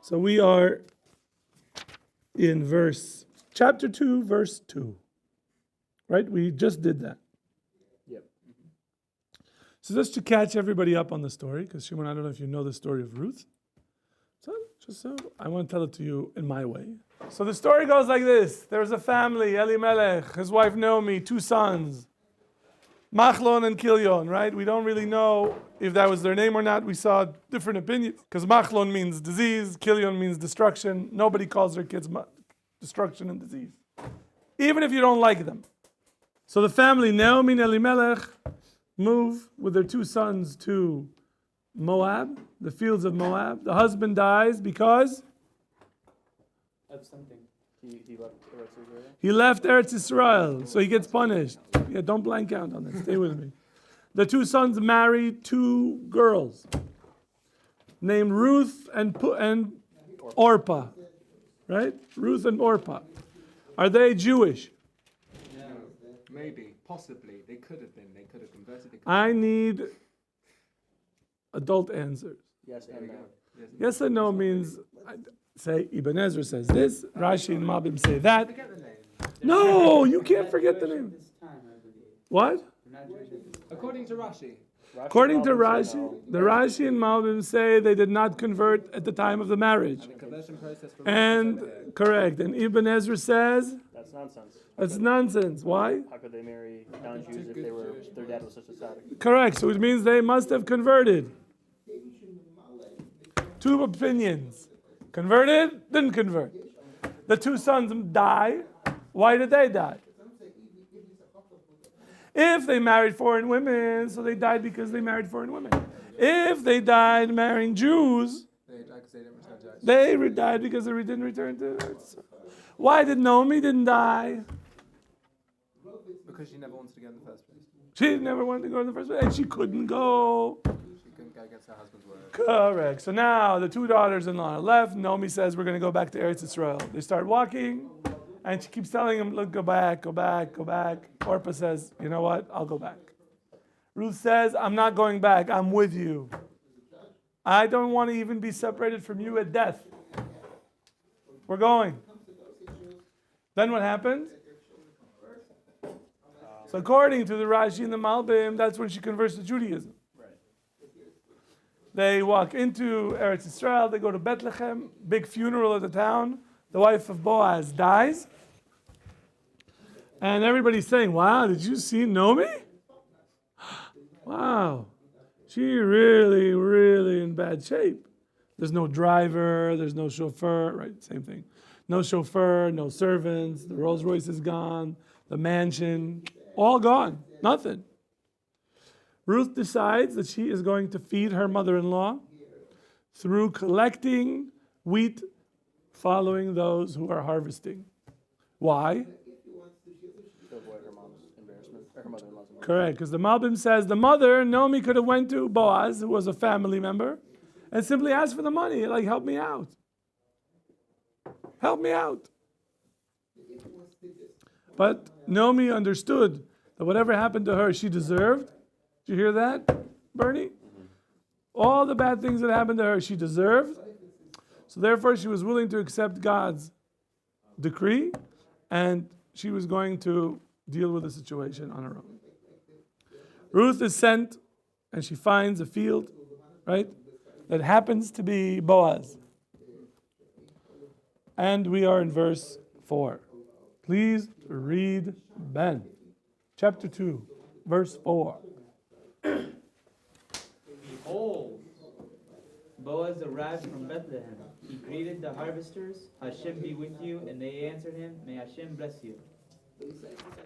So we are in chapter 2, verse 2. Right? We just did that. Yep. So just to catch everybody up on the story, because Shimon, I don't know if you know the story of Ruth. So I want to tell it to you in my way. So the story goes like this. There's a family, Elimelech, his wife Naomi, 2 sons, Matalon and Kilion, right? We don't really know if that was their name or not. We saw different opinions, because Matalon means disease, Kilion means destruction. Nobody calls their kids destruction and disease, even if you don't like them. So the family, Naomi and Elimelech, move with their 2 sons to Moab, the fields of Moab. The husband dies because Of something. He left the rest of Israel. he left Eretz Israel, so he gets punished. Yeah, don't blank out on this. Stay with me. The 2 sons married 2 girls named Ruth and Orpah, right? Ruth and Orpah. Are they Jewish? No, maybe, possibly. They could have been. They could have converted. I need adult answers. Yes and no. Yes and no means, say, Ibn Ezra says this, Rashi and Mabim say that. Forget the name. No, you can't forget the name. What? According to Rashi. According to Rashi, the Rashi and Malbim say they did not convert at the time of the marriage. The conversion process for And, correct, and Ibn Ezra says, That's nonsense. that's nonsense. Why? How could they marry non-Jews if their dad was such a tzaddik? Correct, so it means they must have converted. 2 opinions. Converted, didn't convert. The 2 sons die. Why did they die? If they married foreign women, so they died because they married foreign women. If they died marrying Jews, they died because they didn't return to Eretz. Why did Naomi didn't die? Because she never wanted to go in the first place. She never wanted to go in the first place, and she couldn't go. She couldn't go against her husband's word. Correct. So now the 2 daughters-in-law are left. Naomi says, we're going to go back to Eretz Israel. They start walking, and she keeps telling him, look, go back, go back, go back. Orpah says, you know what? I'll go back. Ruth says, I'm not going back. I'm with you. I don't want to even be separated from you at death. We're going. Then what happens? So according to the Rashi and the Malbim, that's when she converts to Judaism. They walk into Eretz Israel, they go to Bethlehem, big funeral at the town. The wife of Boaz dies. And everybody's saying, wow, did you see Naomi? Wow, she really, really in bad shape. There's no driver, there's no chauffeur, right, same thing. No chauffeur, no servants, the Rolls Royce is gone, the mansion, all gone, nothing. Ruth decides that she is going to feed her mother-in-law through collecting wheat following those who are harvesting. Why? To avoid her mom's embarrassment, or her mother-in-law's embarrassment. Correct, because the Malbim says the mother, Naomi, could have went to Boaz, who was a family member, and simply asked for the money, like, help me out. Help me out. But Naomi understood that whatever happened to her, she deserved. Did you hear that, Bernie? All the bad things that happened to her, she deserved. So therefore, she was willing to accept God's decree, and she was going to deal with the situation on her own. Ruth is sent, and she finds a field, right, that happens to be Boaz. And we are in verse 4. Please read Ben. Chapter 2, verse 4. Behold, Boaz arrived from Bethlehem. He greeted the harvesters. Hashem be with you. And they answered him, may Hashem bless you.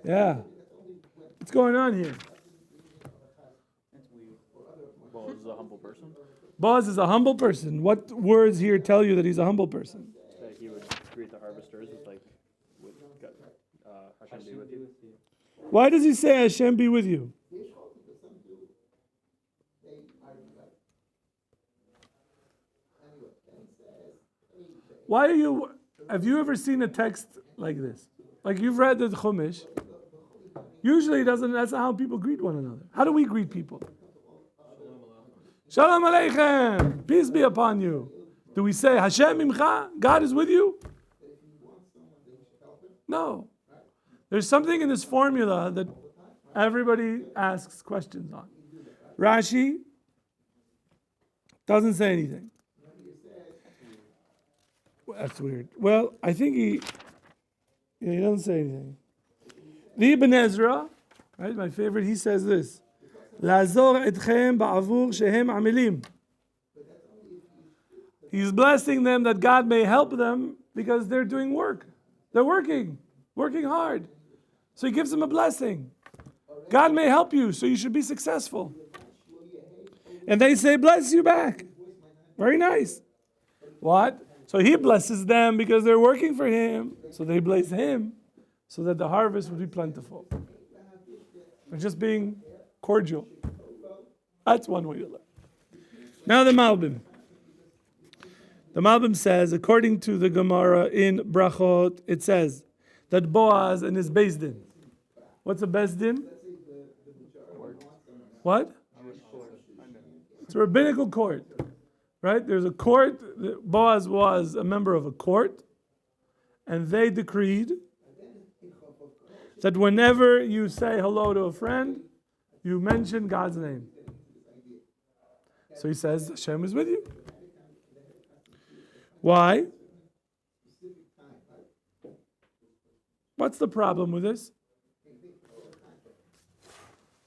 Yeah. What's going on here? That's weird. Boaz is a humble person. Boaz is a humble person. What words here tell you that he's a humble person? That he would greet the harvesters with Hashem be with you. Why does he say Hashem be with you? Have you ever seen a text like this? Like you've read the Chumash. Usually that's not how people greet one another. How do we greet people? Shalom Aleichem, peace be upon you. Do we say, Hashem imcha, God is with you? No. There's something in this formula that everybody asks questions on. Rashi doesn't say anything. Well, that's weird. Well, I think he doesn't say anything. The Ibn Ezra, right, my favorite, he says this. Lazor etchem ba'avur shehem amelim. He's blessing them that God may help them because they're doing work. They're working hard. So he gives them a blessing. God may help you, so you should be successful. And they say, bless you back. Very nice. What? So he blesses them because they're working for him. So they bless him so that the harvest would be plentiful. They're just being cordial. That's one way to learn. Now the Malbim. The Malbim says, according to the Gemara in Brachot, it says that Boaz and his Beis Din. What's a Beis Din? What? It's a rabbinical court, right? There's a court. Boaz was a member of a court, and they decreed that whenever you say hello to a friend, you mention God's name. So he says, Hashem is with you. Why? What's the problem with this?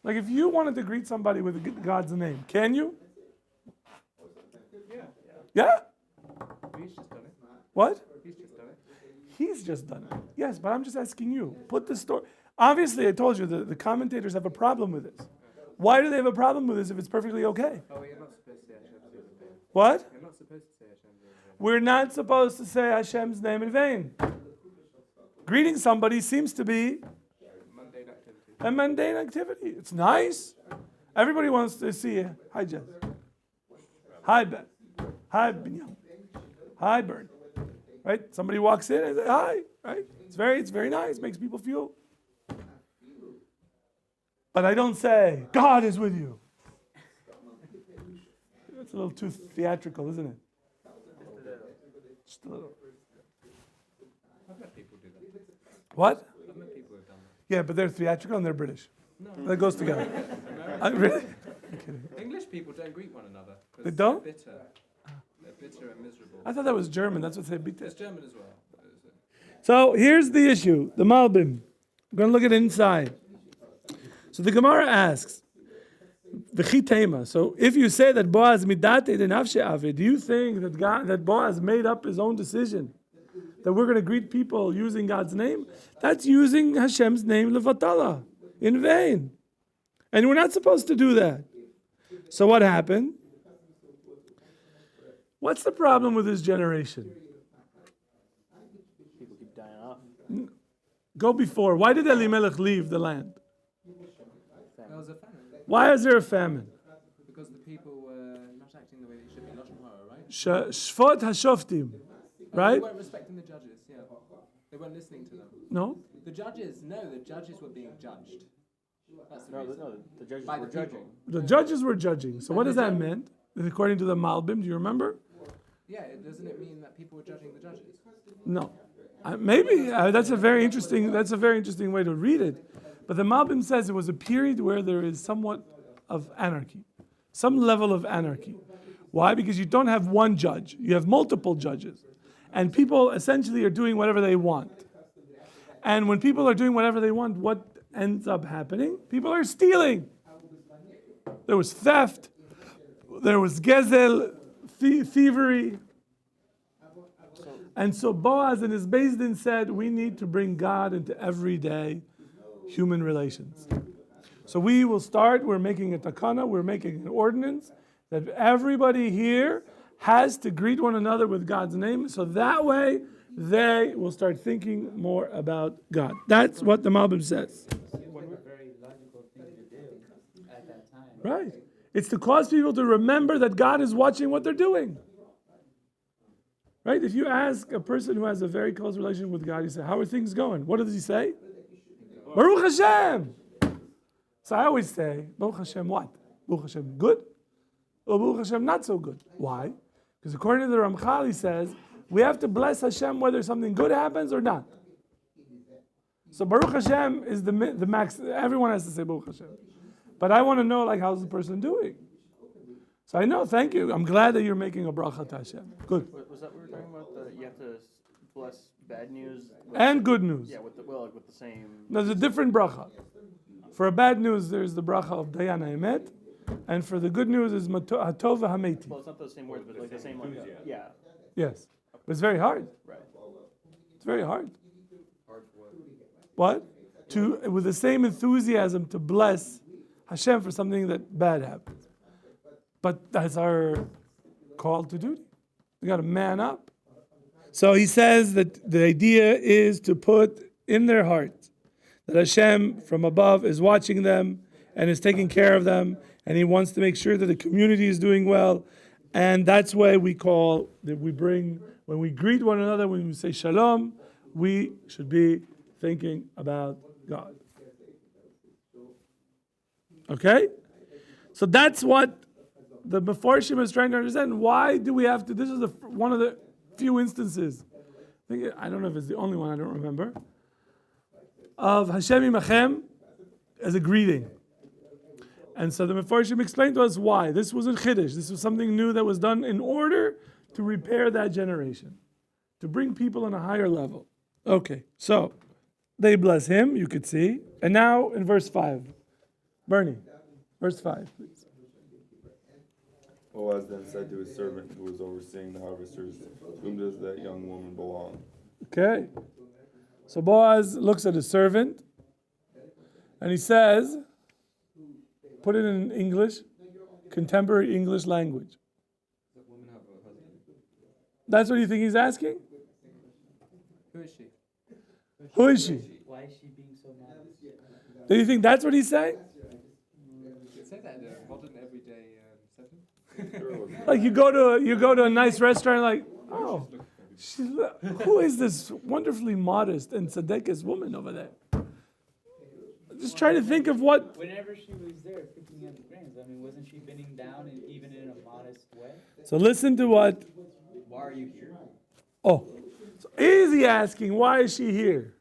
Like if you wanted to greet somebody with God's name, can you? Yeah? He's just done it. What? He's just done it. He's just done it. Yes, but I'm just asking you. Put the story. Obviously, I told you the commentators have a problem with this. Why do they have a problem with this if it's perfectly okay? Oh, you're not supposed to say Hashem's name in vain. What? You're not supposed to say Hashem's name in vain. We're not supposed to say Hashem's name in vain. Greeting somebody seems to be Mundane activity. a mundane activity. It's nice. Everybody wants to see you. Hi, Jess. Hi, Ben. Hi, Binyam. Hi, Bern. Right? Somebody walks in and says, hi. Right? It's very nice. Makes people feel. But I don't say, God is with you. That's a little too theatrical, isn't it? Just a little. I've met people do that. What? I've met people who've done that. Yeah, but they're theatrical and they're British. That goes together. Really? I'm kidding. English people don't greet one another. 'Cause They don't? They're bitter. They're bitter and miserable. I thought that was German. That's what they beat It's it. German as well. So here's the issue. The Malbim. We're going to look at it inside. So the Gemara asks, V'chitema. So if you say that Boaz midate de nafshe ave, do you think that Boaz made up his own decision? That we're going to greet people using God's name? That's using Hashem's name levatala, in vain. And we're not supposed to do that. So what happened? What's the problem with this generation? People keep dying off. Go before. Why did Elimelech leave the land? There was a famine. Why is there a famine? Because the people were not acting the way they should be. Lashon hara, right? Shfot hashoftim. They Right? weren't respecting the judges, yeah. They weren't listening to them. No? The judges were being judged. That's the No, reason. the judges By were the people. judging. The judges were judging. So what does that mean? According to the Malbim, do you remember? Yeah, doesn't it mean that people were judging the judges? No. Maybe that's a very interesting way to read it. But the Malbim says it was a period where there is somewhat of anarchy, some level of anarchy. Why? Because you don't have one judge, you have multiple judges. And people essentially are doing whatever they want. And when people are doing whatever they want, what ends up happening? People are stealing. There was theft, there was gezel, thievery. And so Boaz and his Beis Din said, we need to bring God into everyday human relations. So we will start, we're making a takana, we're making an ordinance, that everybody here has to greet one another with God's name, so that way they will start thinking more about God. That's what the Malbim says. Seems like a very logical thing to do at that time. Right. It's to cause people to remember that God is watching what they're doing. Right? If you ask a person who has a very close relationship with God, you say, how are things going? What does he say? Baruch Hashem. So I always say, Baruch Hashem what? Baruch Hashem good? Or Baruch Hashem not so good? Why? Because according to the Ramchal, he says, we have to bless Hashem whether something good happens or not. So Baruch Hashem is the max. Everyone has to say Baruch Hashem. But I want to know, like, how's the person doing? So I know, thank you. I'm glad that you're making a bracha to Hashem. Good. Was that what we were talking about? You have to bless bad news And good news. Yeah, with the same. There's a different bracha. For a bad news, there's the bracha of Dayana Emet, and for the good news is Hatov Hameti. Well, it's not the same words, but like the same like yeah. Yes, but it's very hard. Right. It's very hard. What? With the same enthusiasm to bless Hashem for something that bad happens. But that's our call to duty. We got to man up. So he says that the idea is to put in their heart that Hashem from above is watching them and is taking care of them, and He wants to make sure that the community is doing well. And that's why we bring, when we greet one another, when we say shalom, we should be thinking about God. Okay? So that's what the Mefarshim is trying to understand. Why do we have to? This is one of the few instances, I don't know if it's the only one, I don't remember, of Hashem Imachem as a greeting. And so the Mefarshim explained to us why. This wasn't Chiddush. This was something new that was done in order to repair that generation, to bring people on a higher level. Okay, so they bless him, you could see. And now in verse 5. Bernie, verse 5, please. Boaz then said to his servant who was overseeing the harvesters, "To whom does that young woman belong?" Okay. So Boaz looks at his servant and he says, put it in English, contemporary English language. That's what you think he's asking? Who is she? Who is she? Why is she being so modest? Do you think that's what he's saying? Say that in a modern everyday setting. Like you go to a nice restaurant, like, oh, who is this wonderfully modest and tzedekah woman over there? Just try to think of what. Whenever she was there picking up the grains, I mean, wasn't she bending down and even in a modest way? So listen to what. Why are you here? Oh, so is he asking why is she here?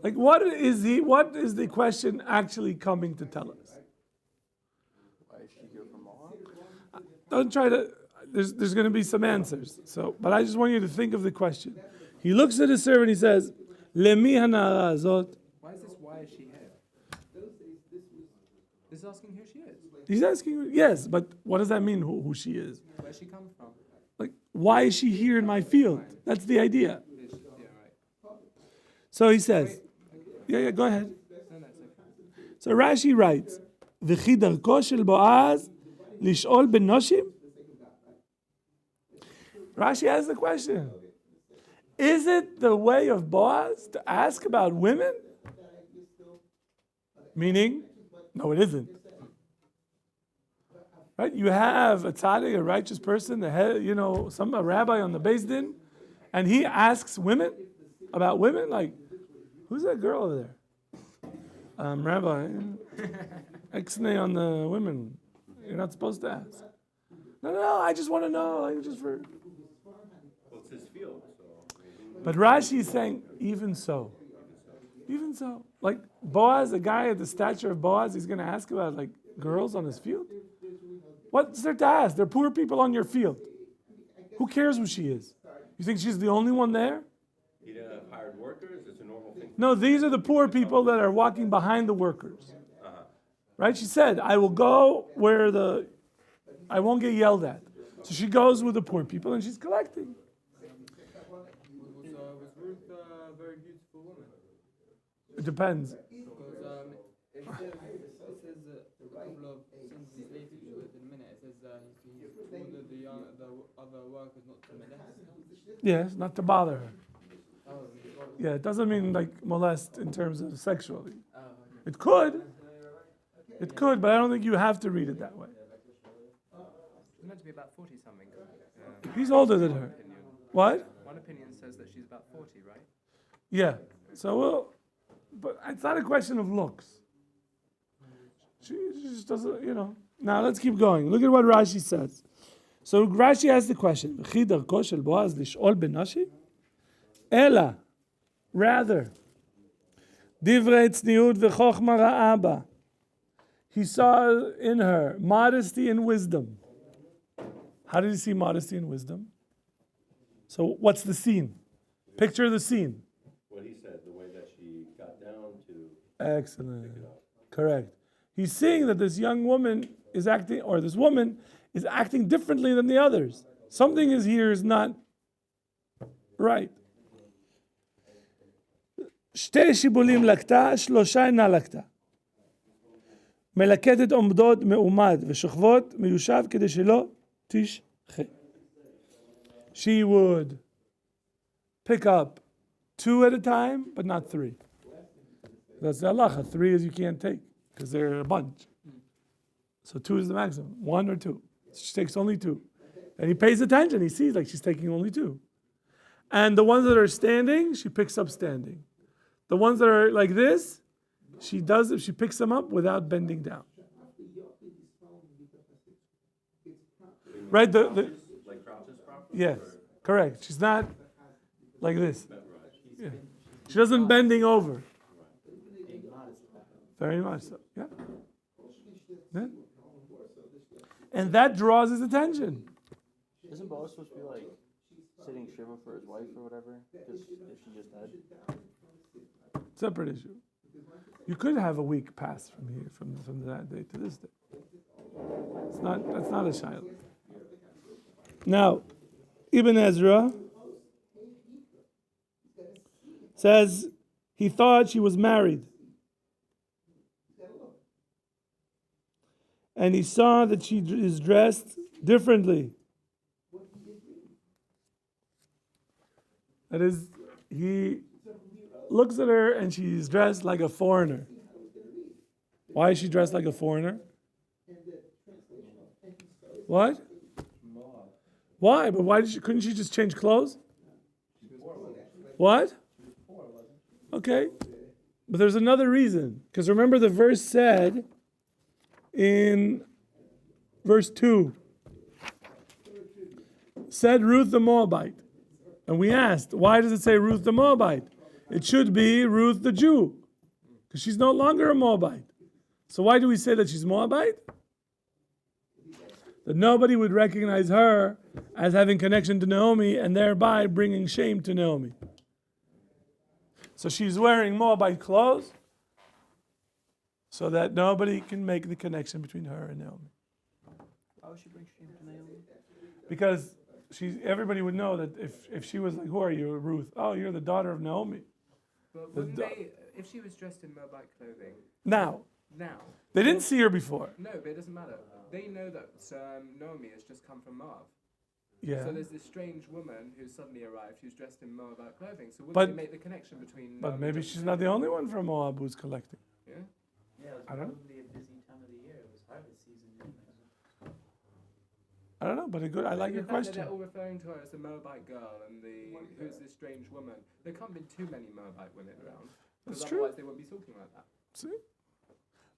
Like what is the question actually coming to tell us? Why is she here from Moab? Don't try to. There's going to be some answers. So, but I just want you to think of the question. He looks at his servant. He says, "Lemi hanara azot." Why is this? Why is she here? This is asking who she is. He's asking, yes, but what does that mean? Who she is? Where's she come from? Like, why is she here in my field? That's the idea. Yeah, right. So he says, yeah, go ahead. No, that's okay. So Rashi writes, "V'chi darko shel Boaz lish'ol ben noshim." Rashi asks the question: is it the way of Boaz to ask about women? Meaning, no, it isn't. Right? You have a tzaddik, a righteous person, the head, a rabbi on the Beis Din, and he asks women about women. Like, who's that girl over there? Rabbi, X-nay on the women. You're not supposed to ask. No, I just want to know, like, just for. Well, it's his field, so. But Rashi is saying, even so. Even so. Like, Boaz, a guy at the stature of Boaz, he's going to ask about, like, girls on his field? What's there to ask? They're poor people on your field. Who cares who she is? You think she's the only one there? He didn't have hired workers. It's a normal thing. No, these are the poor people that are walking behind the workers. Right? She said, I will go where I won't get yelled at. So she goes with the poor people and she's collecting. Was Ruth a very beautiful woman? It depends. Because it says a couple of sentences later, in a minute, it says he ordered the other workers not to molest. Yes, not to bother her. Oh, Yeah, it doesn't mean like molest in terms of sexually. okay. It could. It could, but I don't think you have to read it that way. She's meant to be about 40 something. He's older than her. What? One opinion says that she's about 40, right? Yeah. So but it's not a question of looks. She just doesn't, Now let's keep going. Look at what Rashi says. So Rashi asks the question, "V'chi darko shel Boaz lish'ol benashi?" Ela, rather, divrei tzniut v'chochma ra'aba. He saw in her modesty and wisdom. How did he see modesty and wisdom? So what's the scene? Picture the scene. What he said, the way that she got down to Excellent. Correct. He's seeing that this young woman is acting, or this woman is acting differently than the others. Something is not right. שתי שיבולים לקטה, שלושה אינה לקטה. מלקטת עומדות מעומד ושוכבות מיושב כדי שלא תשחה. She would pick up 2 at a time, but not 3. That's the halacha. 3 is you can't take because they're a bunch. So 2 is the maximum. 1 or 2. She takes only 2. And he pays attention. He sees like she's taking only 2. And the ones that are standing, she picks up standing. The ones that are like this, she picks them up without bending down. Right? like crouches properly? Yes, correct. She's not like this. Yeah. She doesn't bending over. Very much so. Yeah. Yeah. And that draws his attention. Isn't Boaz supposed to be like sitting shiva for his wife or whatever? Just if she just died. Separate issue. You could have a week pass from here, from that day to this day. That's not a shiloh. Now, Ibn Ezra says he thought she was married. And he saw that she is dressed differently. That is, he looks at her and she's dressed like a foreigner. Why is she dressed like a foreigner? What? Why? But couldn't she just change clothes? What? Okay. But there's another reason. Because remember the verse said in verse 2, said Ruth the Moabite. And we asked, why does it say Ruth the Moabite? It should be Ruth the Jew. Because she's no longer a Moabite. So why do we say that she's Moabite? That nobody would recognize her as having connection to Naomi and thereby bringing shame to Naomi. So she's wearing Moabite clothes so that nobody can make the connection between her and Naomi. Why would she bring shame to Naomi? Because everybody would know that if she was like, who are you, Ruth? Oh, you're the daughter of Naomi. But wouldn't they, if she was dressed in Moabite clothing, Now, they didn't see her before. no, but it doesn't matter. They know that Naomi has just come from Moab. Yeah. So there's this strange woman who's suddenly arrived who's dressed in Moabite clothing. So wouldn't But- they make the connection between But Naomi maybe and she's not the only one from Moab who's collecting. Yeah? Yeah, it was I don't know. probably a busy time of the year. It was harvest season. I don't know, but I like The your fact that question. they're all referring to her as the Moabite girl and who's this strange woman. There can't be too many Moabite women around. That's Because true. otherwise they wouldn't be talking like that. See?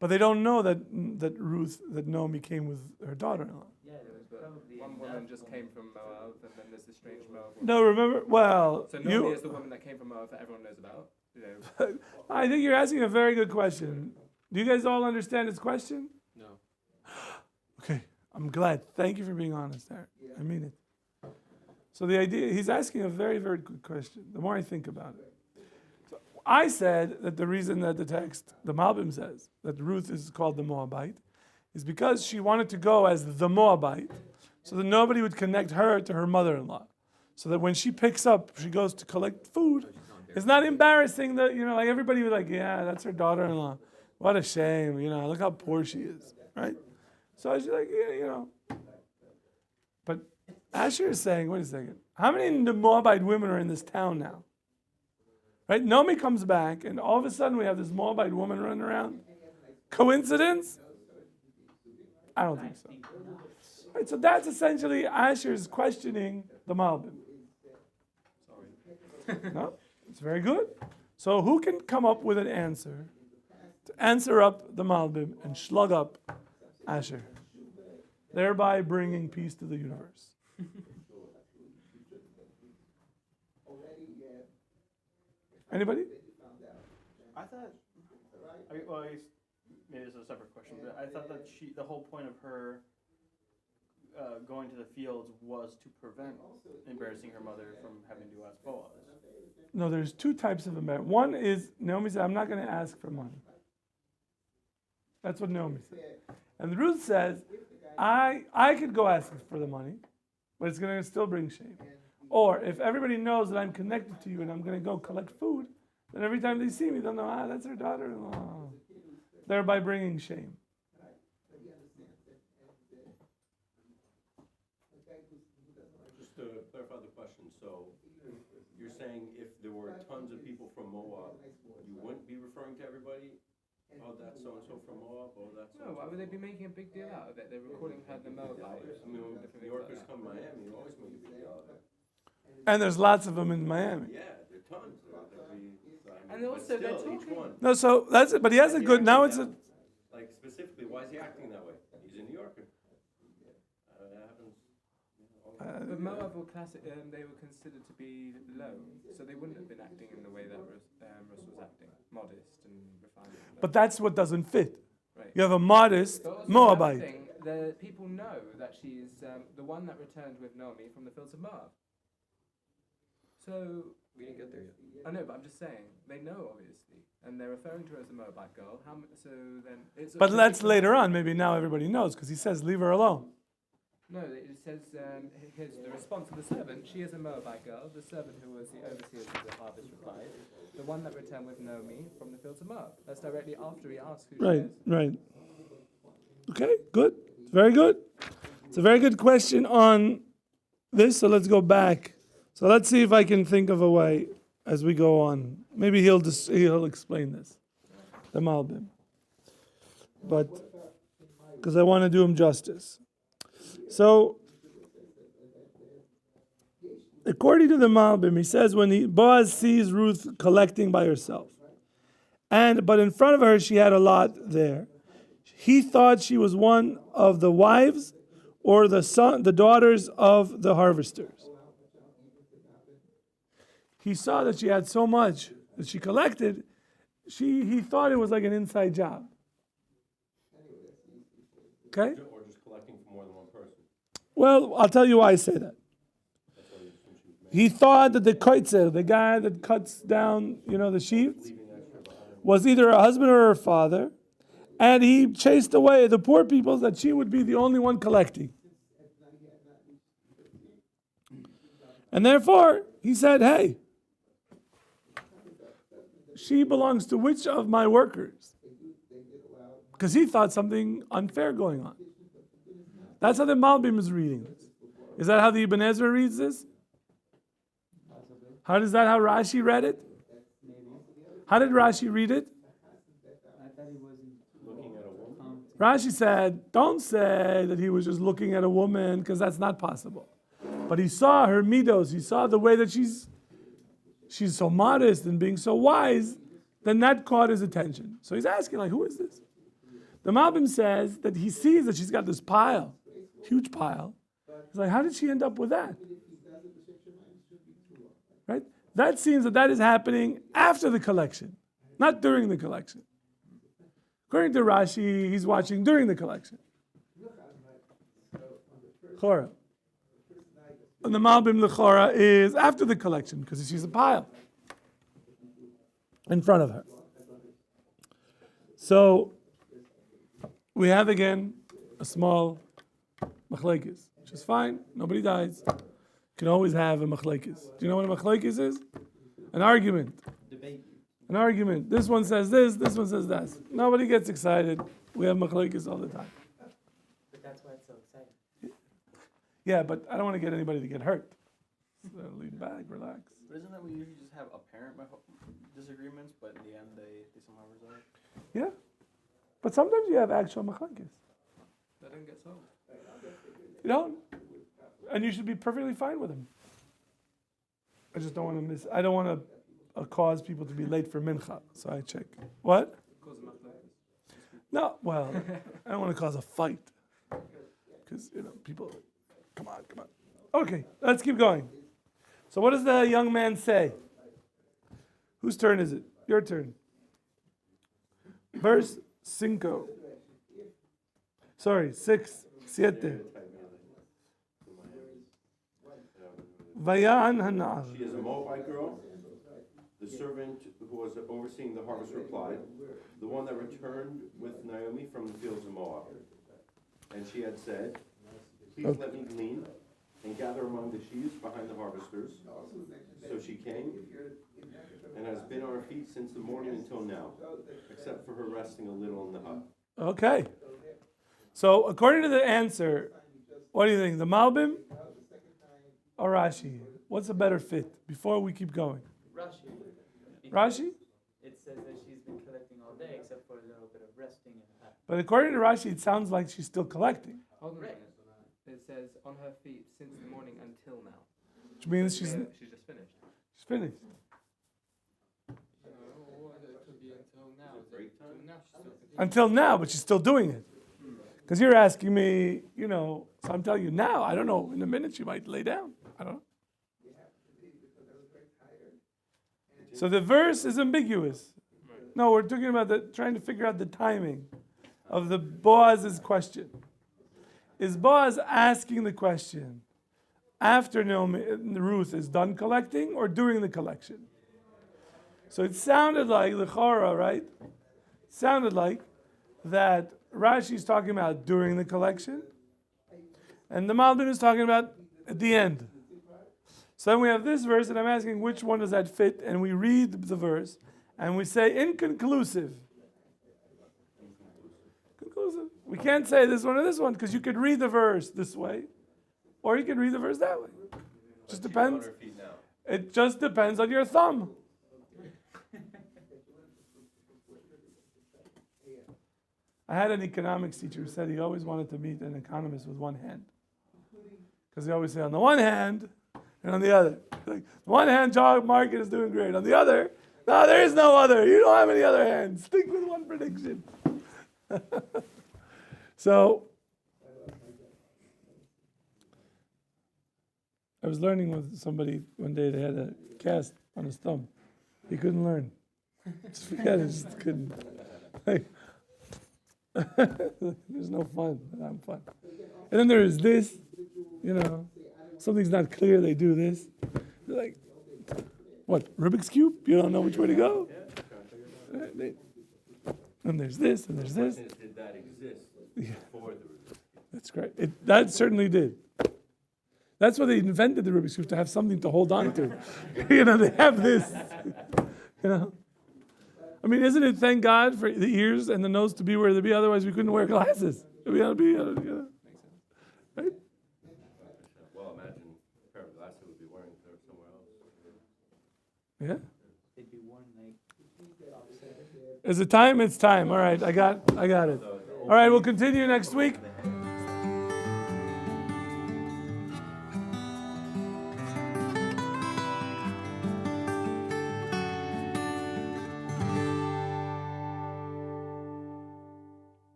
But they don't know that Naomi came with her daughter-in-law. Yeah, there was But probably one woman just came from Moab and then there's this strange Moab woman. No, remember, well, So Naomi is the woman that came from Moab that everyone knows about. You know. I think you're asking a very good question. Do you guys all understand his question? No. Okay, I'm glad. Thank you for being honest, Eric. I mean it. So the idea, he's asking a very, very good question. The more I think about it. So I said that the reason that the Malbim says that Ruth is called the Moabite is because she wanted to go as the Moabite so that nobody would connect her to her mother-in-law. So that when she picks up, she goes to collect food, it's not embarrassing that, like everybody was like, yeah, that's her daughter-in-law. What a shame, look how poor she is, right? So she's like, yeah, But Asher is saying, wait a second, how many Moabite women are in this town now? Right? Naomi comes back, and all of a sudden we have this Moabite woman running around. Coincidence? I don't think so. Right, so that's essentially Asher's questioning the Malbim. No? It's very good. So who can come up with an answer to answer up the Malbim and slug up Asher? thereby bringing peace to the universe. Anybody? I thought, well, I guess maybe this is a separate question, but I thought that the whole point of her going to the fields was to prevent embarrassing her mother from having to ask Boaz. No, there's two types of embarrassment. One is, Naomi said, I'm not going to ask for money. That's what Naomi said. And Ruth says, I could go ask for the money, but it's going to still bring shame. Or if everybody knows that I'm connected to you and I'm going to go collect food, then every time they see me, they'll know, that's her daughter-in-law. Thereby bringing shame. Just to clarify the question, so you're saying if there were tons of people from Moab, you wouldn't be referring to everybody? Oh, that's so-and-so from Moab, oh, that's so-and-so. No, why would they be making a big deal out of it? They're recording her the Moabite. I mean, when New Yorkers come to Miami, you always make a big deal out of it. And there's lots of them in Miami. Yeah, there are tons. And also, they're still, each talking- one. No, so that's it. But he has a good, now it's a, Like, specifically, why is he acting that way? He's a New Yorker. That happens. But Moab were they were considered to be low, so they wouldn't have been acting in the way that Ruth was acting, modest and refined. but that's what doesn't fit. Right. You have a modest But also Moabite. another thing, the people know that she's the one that returned with Naomi from the fields of Moab. So We didn't get there yet. I know, but I'm just saying they know obviously, and they're referring to her as a Moabite girl. So then it's. But that's later on. Maybe now everybody knows because he says, leave her alone. No, it says here's the response of the servant. She is a Moabite girl. The servant who was the overseer of the harvest replied, the one that returned with Naomi from the fields of Moab. That's directly after he asks who she is. Right. Okay, good. Very good. It's a very good question on this, so let's go back. So let's see if I can think of a way as we go on. Maybe he'll explain this, the Malbim. But, because I want to do him justice. So, according to the Malbim, he says when Boaz sees Ruth collecting by herself, but in front of her she had a lot there, he thought she was one of the wives or the daughters of the harvesters. He saw that she had so much that she collected, he thought it was like an inside job. Okay? Or just collecting for more than one person. Well, I'll tell you why I say that. He thought that the koitzer, the guy that cuts down, the sheaves, was either her husband or her father, and he chased away the poor people that she would be the only one collecting. And therefore, he said, hey, she belongs to which of my workers? Because he thought something unfair going on. That's how the Malbim is reading this. Is that how the Ibn Ezra reads this? How Rashi read it? How did Rashi read it? I thought he wasn't Looking at a woman. Rashi said, don't say that he was just looking at a woman, because that's not possible. But he saw her midos, he saw the way that she's so modest and being so wise, then that caught his attention. So he's asking, who is this? The Malbim says that he sees that she's got this pile, huge pile. He's like, how did she end up with that? Right? That seems that is happening after the collection, not during the collection. According to Rashi, he's watching during the collection. Chora. And the Malbim L'chora is after the collection, because he sees a pile in front of her. So, we have again a small machlekes, which is fine, nobody dies. You can always have a machlekes. Do you know what a machlekes is? An argument. debate. An argument. This one says this one says that. Nobody gets excited. We have machlekes all the time. But that's why it's so exciting. Yeah, but I don't want to get anybody to get hurt. So lean back, relax. But isn't that we usually just have apparent disagreements, but in the end they somehow resolve? Yeah. But sometimes you have actual machlekes. They don't get solved. You don't. And you should be perfectly fine with them. I just don't want to I don't want to cause people to be late for mincha. So I check. What? Cause of machlokes. No, well, I don't want to cause a fight. because people. Come on. Okay, let's keep going. So what does the young man say? Whose turn is it? Your turn. Verse 5. Sorry, 6, 7. Vayan hanar. She is a Moabite girl. The servant who was overseeing the harvest replied, the one that returned with Naomi from the fields of Moab. And she had said, please let me glean and gather among the sheaves behind the harvesters. So she came and has been on her feet since the morning until now, except for her resting a little in the hut. Okay. So according to the answer, what do you think? The Malbim or Rashi? What's a better fit before we keep going? Rashi. Rashi? It says that she's been collecting all day except for a little bit of resting in the hut. But according to Rashi, it sounds like she's still collecting. Hold on a minute. It says on her feet since the morning until now. Which means she's just finished. finished. It could be until now. Break time? Till now she's still continuing. Until now, but she's still doing it. Because you're asking me, so I'm telling you now. I don't know. In a minute, she might lay down. I don't know. So the verse is ambiguous. No, we're talking about trying to figure out the timing of the Boaz's question. Is Boaz asking the question after Ruth is done collecting or during the collection? So it sounded like, l'chora, right? Sounded like that Rashi's talking about during the collection, and the Malbim is talking about at the end. So then we have this verse, and I'm asking which one does that fit, and we read the verse, and we say inconclusive. Conclusive. We can't say this one or this one, because you could read the verse this way, or you could read the verse that way. Just depends. It just depends on your thumb. I had an economics teacher who said he always wanted to meet an economist with one hand. Because he always say on the one hand and on the other. Like, the one hand, job market is doing great. On the other, no, there is no other. You don't have any other hands. Stick with one prediction. So, I was learning with somebody one day. They had a cast on his thumb. He couldn't learn. Just forget it. Just couldn't. Like, there's no fun. I'm fun. And then there is this, something's not clear, they do this. They're like, what, Rubik's Cube? You don't know which way to go? And there's this, and there's this. Did that exist before the Rubik's Cube? That's great. That certainly did. That's why they invented the Rubik's Cube, to have something to hold on to. They have this. I mean, isn't it, thank God, for the ears and the nose to be where they be, otherwise we couldn't wear glasses. We ought to be, right? Well, imagine a pair of glasses would be wearing somewhere else. Yeah? They'd be worn like. Is it time? It's time. All right, I got it. All right, we'll continue next week.